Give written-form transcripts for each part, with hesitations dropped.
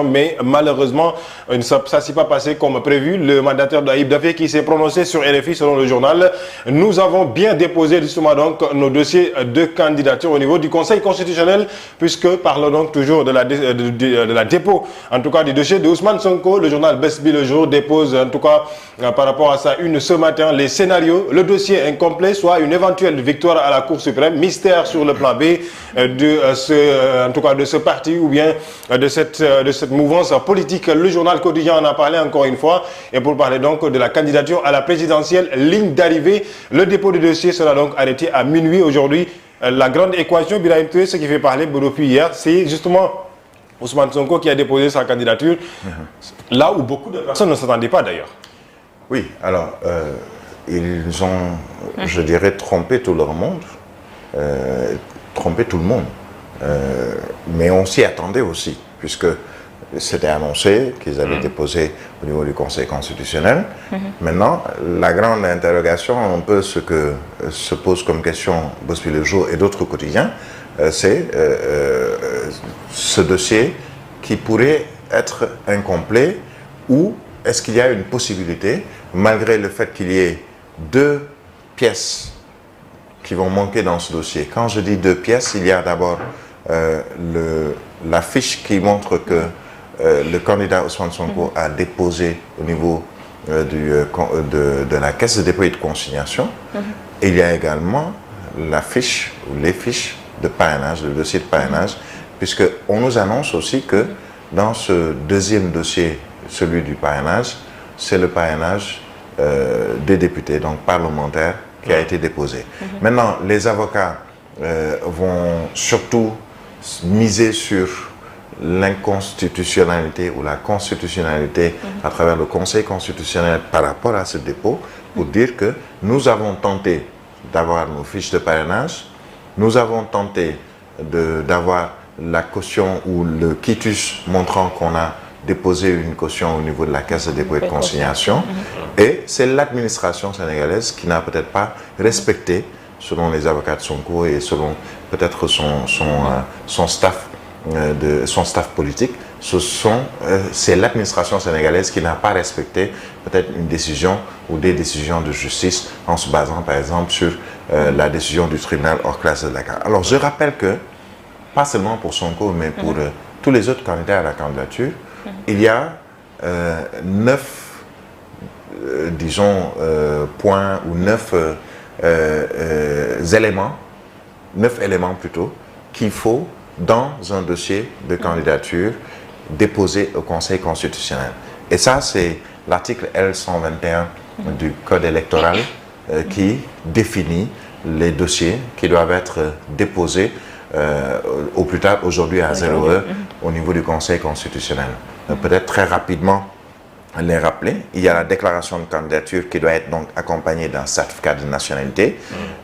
Mais malheureusement, ça ne s'est pas passé comme prévu. Le mandataire d'Aïb Dafé qui s'est prononcé sur RFI selon le journal. Nous avons bien déposé justement donc nos dossiers de candidature au niveau du Conseil constitutionnel, puisque parlons donc toujours de la dépôt, en tout cas du dossier de Ousmane Sonko. Le journal Besbi le jour dépose en tout cas par rapport à ça une ce matin les scénarios, le dossier incomplet, soit une éventuelle victoire à la Cour suprême, mystère sur le plan B en tout cas de ce parti ou bien de cette mouvance politique. Le journal quotidien en a parlé encore une fois. Et pour parler donc de la candidature à la présidentielle, ligne d'arrivée, le dépôt du dossier sera donc arrêté à minuit aujourd'hui. La grande équation, Birahim Touré, ce qui fait parler depuis hier, c'est justement Ousmane Sonko qui a déposé sa candidature, là où beaucoup de personnes ne s'attendaient pas d'ailleurs. Oui, alors, ils ont, je dirais, trompé tout leur monde, trompé tout le monde. Mais on s'y attendait aussi, puisque c'était annoncé qu'ils avaient déposé au niveau du Conseil constitutionnel. Maintenant, la grande interrogation, un peu ce que se pose comme question Bosby Le Jour et d'autres quotidiens, c'est ce dossier qui pourrait être incomplet, ou est-ce qu'il y a une possibilité, malgré le fait qu'il y ait 2 pièces qui vont manquer dans ce dossier. Quand je dis 2 pièces, il y a d'abord la fiche qui montre que le candidat Ousmane Sonko a déposé au niveau de la Caisse de dépôt et de consignation. Et il y a également la fiche, ou les fiches de parrainage, le dossier de parrainage, puisqu'on nous annonce aussi que dans ce deuxième dossier, celui du parrainage, c'est le parrainage des députés, donc parlementaires, qui a été déposé. Maintenant, les avocats vont surtout miser sur l'inconstitutionnalité ou la constitutionnalité à travers le Conseil constitutionnel par rapport à ce dépôt, pour dire que nous avons tenté d'avoir nos fiches de parrainage, nous avons tenté d'avoir la caution ou le quitus montrant qu'on a déposé une caution au niveau de la Caisse de dépôt et de consignation, et c'est l'administration sénégalaise qui n'a peut-être pas respecté, selon les avocats de Sonko et selon peut-être son staff politique, c'est l'administration sénégalaise qui n'a pas respecté peut-être une décision ou des décisions de justice en se basant par exemple sur la décision du tribunal hors classe de Dakar. Alors je rappelle que, pas seulement pour Sonko, mais pour tous les autres candidats à la candidature, il y a 9 points ou 9 éléments plutôt qu'il faut dans un dossier de candidature déposé au Conseil constitutionnel. Et ça, c'est l'article L121 du Code électoral qui définit les dossiers qui doivent être déposés au plus tard aujourd'hui à 0 heure au niveau du Conseil constitutionnel. Peut-être très rapidement les rappeler. Il y a la déclaration de candidature qui doit être donc accompagnée d'un certificat de nationalité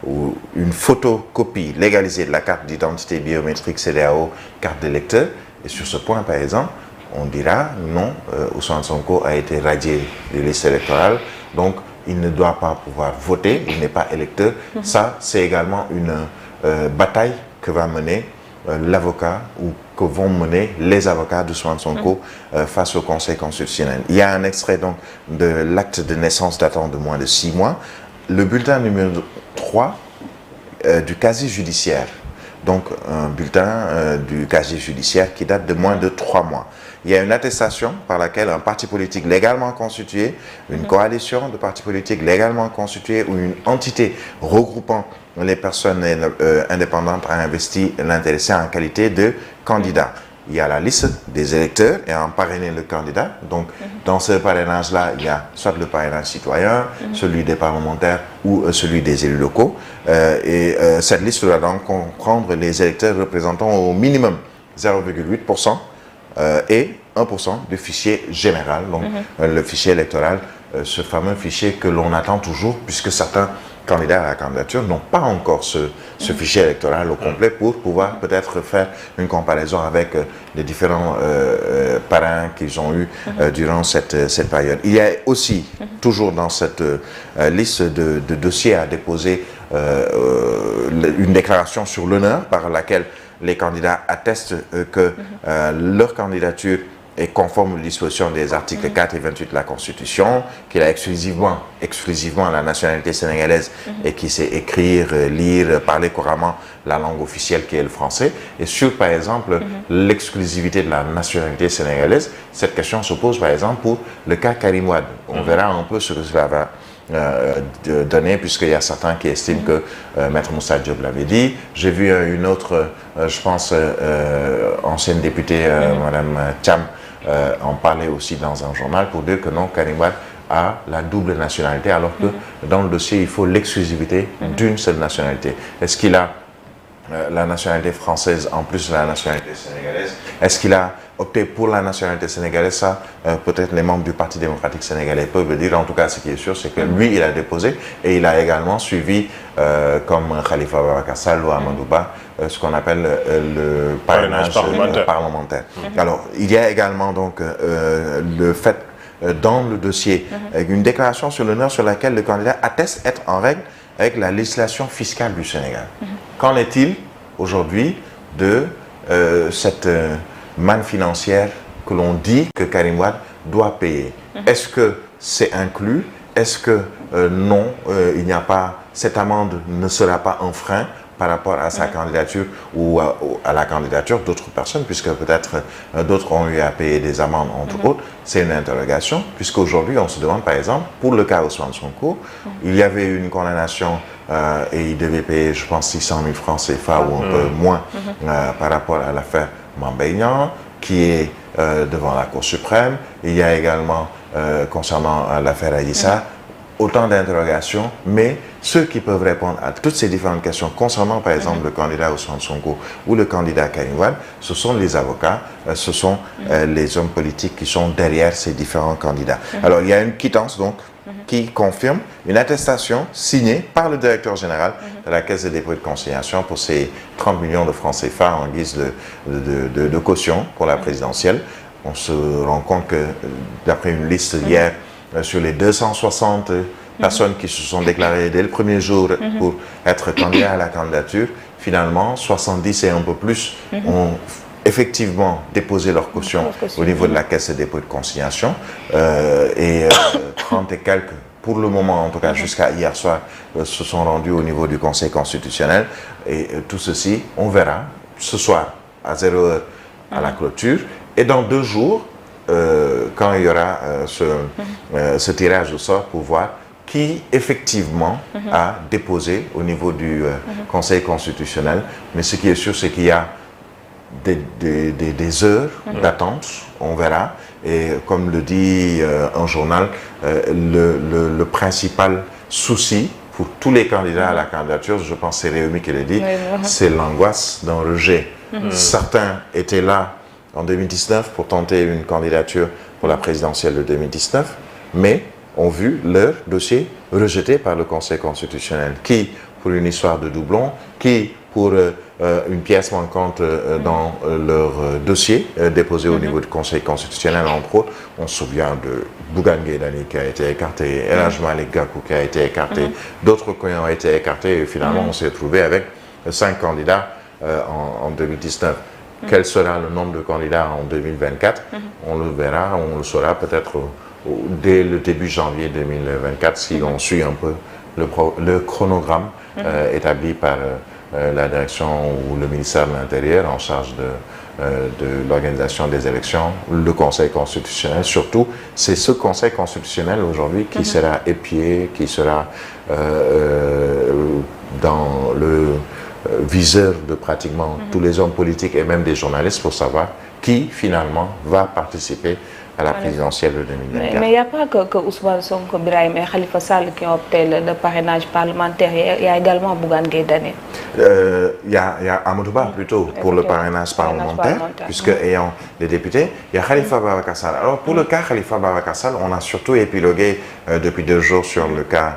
ou une photocopie légalisée de la carte d'identité biométrique CEDEAO, carte d'électeur. Et sur ce point, par exemple, on dira non, Ousmane Sonko a été radié des listes électorales, donc il ne doit pas pouvoir voter, il n'est pas électeur. Ça, c'est également une bataille que va mener l'avocat ou que vont mener les avocats d'Ousmane Sonko face au Conseil constitutionnel. Il y a un extrait donc de l'acte de naissance datant de moins de 6 mois, le bulletin numéro 3 du casier judiciaire, donc un bulletin du casier judiciaire qui date de moins de 3 mois. Il y a une attestation par laquelle un parti politique légalement constitué, une coalition de partis politiques légalement constitués ou une entité regroupant les personnes indépendantes a investi l'intéressé en qualité de candidat. Il y a la liste des électeurs et en parrainer le candidat. Donc, dans ce parrainage-là, il y a soit le parrainage citoyen, celui des parlementaires ou celui des élus locaux. Cette liste doit donc comprendre les électeurs représentant au minimum 0,8% et 1% du fichier général, donc le fichier électoral, ce fameux fichier que l'on attend toujours, puisque certains candidats à la candidature n'ont pas encore ce fichier électoral au complet pour pouvoir peut-être faire une comparaison avec les différents parrains qu'ils ont eus durant cette période. Il y a aussi, toujours dans cette liste de dossiers à déposer, une déclaration sur l'honneur par laquelle les candidats attestent que leur candidature est conforme aux dispositions des articles 4 et 28 de la Constitution, qu'il a exclusivement la nationalité sénégalaise et qu'il sait écrire, lire, parler couramment la langue officielle qui est le français. Et sur, par exemple, l'exclusivité de la nationalité sénégalaise, cette question se pose, par exemple, pour le cas Karim Wade. On verra un peu ce que cela va donner, puisqu'il y a certains qui estiment que Maître Moussa Diop l'avait dit. J'ai vu une autre, je pense, ancienne députée, Madame Thiam, en parler aussi dans un journal pour dire que non, Karim Wade a la double nationalité, alors que dans le dossier, il faut l'exclusivité d'une seule nationalité. Est-ce qu'il a la nationalité française en plus de la nationalité sénégalaise? Est-ce qu'il a opté pour la nationalité sénégalaise? Ça, peut-être les membres du Parti démocratique sénégalais peuvent le dire. En tout cas, ce qui est sûr, c'est que lui, il a déposé et il a également suivi, comme Khalifa Ababacar Sall ou Amadou Ba, ce qu'on appelle le parrainage parlementaire. Alors, il y a également donc le fait dans le dossier une déclaration sur l'honneur sur laquelle le candidat atteste être en règle avec la législation fiscale du Sénégal. Qu'en est-il aujourd'hui de cette manne financière que l'on dit que Karim Wade doit payer? Est-ce que c'est inclus? Est-ce que non, il n'y a pas, cette amende ne sera pas un frein par rapport à sa candidature ou à la candidature d'autres personnes, puisque peut-être d'autres ont eu à payer des amendes, entre autres? C'est une interrogation, puisqu'aujourd'hui, on se demande, par exemple, pour le cas Ousmane Sonko, il y avait une condamnation et il devait payer, je pense, 600 000 francs CFA ou un peu moins par rapport à l'affaire Mame Mbaye Niang, qui est devant la Cour suprême. Il y a également, concernant l'affaire Adji Sarr, autant d'interrogations, mais ceux qui peuvent répondre à toutes ces différentes questions concernant, par exemple, le candidat Ousmane Sonko ou le candidat Karim Wade, ce sont les avocats, ce sont les hommes politiques qui sont derrière ces différents candidats. Alors, il y a une quittance, donc, qui confirme une attestation signée par le directeur général de la Caisse de dépôt et de consignation pour ces 30 millions de francs CFA en guise de caution pour la présidentielle. On se rend compte que, d'après une liste hier, sur les 260 personnes qui se sont déclarées dès le premier jour pour être candidats à la candidature, finalement, 70 et un peu plus ont effectivement déposé leur caution au niveau de la Caisse de dépôt et de consignation, et 30 et quelques, pour le moment en tout cas jusqu'à hier soir, se sont rendus au niveau du Conseil constitutionnel. Et tout ceci, on verra ce soir à 0h à la clôture, et dans 2 jours, quand il y aura ce tirage au sort pour voir qui effectivement a déposé au niveau du Conseil constitutionnel. Mais ce qui est sûr, c'est qu'il y a des heures d'attente, on verra. Et comme le dit un journal, le principal souci pour tous les candidats à la candidature, je pense que c'est Réumi qui le dit, c'est l'angoisse d'un rejet. Certains étaient là en 2019 pour tenter une candidature pour la présidentielle de 2019, mais ont vu leur dossier rejeté par le Conseil constitutionnel, qui pour une histoire de doublon, qui pour une pièce manquante dans leur dossier déposé au niveau du Conseil constitutionnel, entre autres. On se souvient de Bougane Gueye Dany qui a été écarté, El Hadji Malick Gakou qui a été écarté, d'autres qui ont été écartés, et finalement on s'est trouvé avec 5 candidats en 2019. Quel sera le nombre de candidats en 2024? On le verra, on le saura peut-être dès le début janvier 2024, si on suit un peu le chronogramme établi par la direction ou le ministère de l'Intérieur en charge de l'organisation des élections, le Conseil constitutionnel. Surtout, c'est ce Conseil constitutionnel aujourd'hui qui sera épié, qui sera dans le viseur de pratiquement tous les hommes politiques et même des journalistes pour savoir qui finalement va participer à la présidentielle de 2024. Mais il n'y a pas que Ousmane Sonko, Birahim et Khalifa Sall qui ont opté le parrainage parlementaire. Il y a également Bougane Gueye Dany. Il y a Amadou Ba plutôt pour le parrainage parlementaire, puisque ayant des députés, il y a Khalifa Ababacar Sall. Alors pour le cas Khalifa Ababacar Sall, on a surtout épilogué depuis 2 jours sur le cas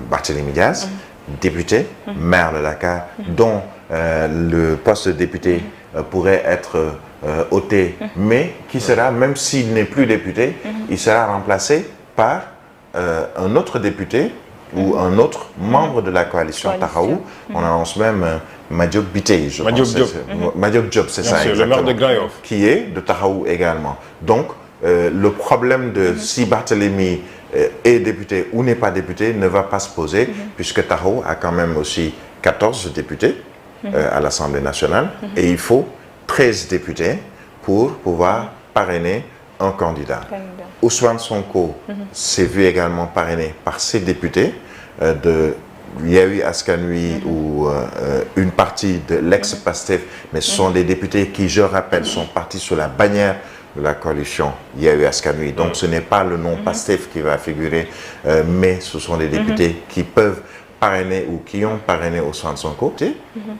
Barthélémy Diaz, député, maire de Dakar, dont le poste de député pourrait être ôté, mais qui sera, même s'il n'est plus député, il sera remplacé par un autre député ou un autre membre de la coalition Taxawu. On annonce même Madiop Biteye, je pense. Madiop Diop, c'est ça, le maire de Grand Yoff. Qui est de Taxawu également. Donc, le problème de si Barthélémy est député ou n'est pas député ne va pas se poser, puisque Taxawu a quand même aussi 14 députés à l'Assemblée nationale, et il faut 13 députés pour pouvoir parrainer un candidat. Ousmane Sonko s'est vu également parrainé par ses députés de Yewwi Askan Wi ou une partie de l'ex-Pastef, mais ce sont des députés qui, je rappelle, sont partis sous la bannière de la coalition Yewwi Askan Wi. Donc ce n'est pas le nom Pastef qui va figurer, mais ce sont des députés qui peuvent parrainer ou qui ont parrainé Ousmane Sonko.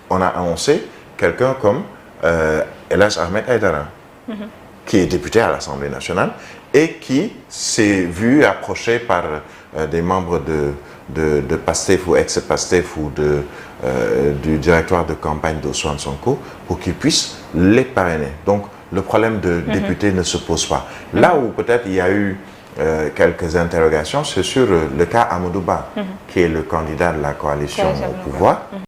On a annoncé quelqu'un comme El Hadj Ahmed Aïdara, qui est député à l'Assemblée nationale et qui s'est vu approché par des membres de Pastef ou ex-Pastef ou du directoire de campagne d'Ousmane Sonko pour qu'ils puissent les parrainer. Donc le problème de député ne se pose pas. Là où peut-être il y a eu quelques interrogations, c'est sur le cas Amadou Ba, qui est le candidat de la coalition au pouvoir.